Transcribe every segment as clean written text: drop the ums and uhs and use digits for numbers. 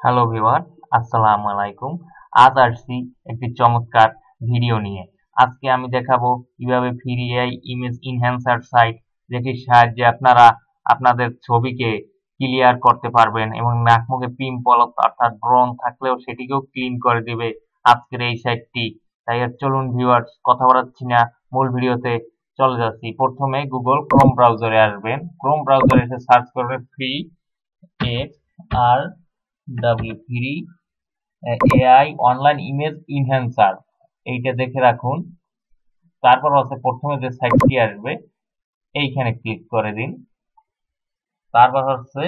Hello viewer, আসসালামু আলাইকুম। আজ আসছি একটি চমৎকার ভিডিও নিয়ে। আজকে আমি দেখাবো কিভাবে free AI image enhancer site, যেটির সাহায্যে আপনারা আপনাদের ছবিকে ক্লিয়ার করতে পারবেন এবং নাক মুখে পিম্পল অর্থাৎ ব্রণ থাকলেও সেটিকেও ক্লিন করে দিবে আজকের এই সাইটটি। তাই আর চলুন ভিউয়ার্স, কথা বাড়াচ্ছি না, মূল ভিডিওতে চলে যাচ্ছি। প্রথমে গুগল ক্রোম ব্রাউজারে আসবেন। ক্রোম ব্রাউজারে এসে সার্চ করবেন ফ্রি এক্স আর free AI online image enhancer, এইটা দেখে রাখুন। তারপর হচ্ছে প্রথমে যে সাইটটি আসবে এইখানে ক্লিক করে দিন। তারপর হচ্ছে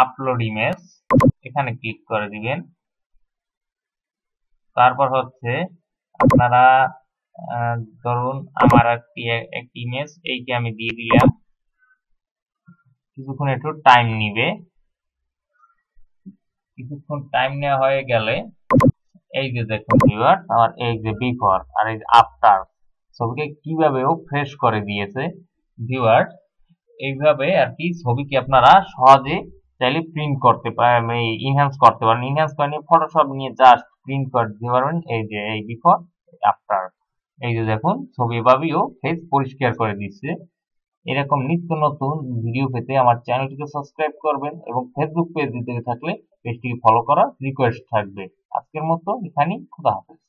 আপলোড ইমেজ, এখানে ক্লিক করে দিবেন। তারপর হচ্ছে আপনারা ধরুন আমার একটি ইমেজ এইকে আমি দিয়ে দিলাম। কিছুক্ষণ একটু টাইম নিবে। কিছুক্ষণ টাইম নেওয়া হয়ে গেলে এই যে দেখুন ভিউয়ার, আমার এই যে বিফোর আর এই যে আফটার ছবিকে কিভাবেও ফ্রেশ করে দিয়েছে ভিউয়ার। এইভাবে আর কি ছবিকে আপনারা সহজে চাইলে প্রিন্ট করতে পারেন, ইনহ্যান্স করতে পারেন। ইনহ্যান্স করে নিয়ে ফটোশপ নিয়ে জাস্ট প্রিন্ট করে দিতে পারবেন। এই যে এই বিফোর আফটার, এই যে দেখুন ছবি এভাবেও ফেস পরিষ্কার করে দিচ্ছে। এরকম নিত্য নতুন ভিডিও পেতে আমার চ্যানেলটিকে সাবস্ক্রাইব করবেন এবং ফেসবুক পেজ দিতে থাকলে পেজটিকে ফলো করার রিকোয়েস্ট থাকবে। আজকের মতো এখানেই, খুদা হাফেজ।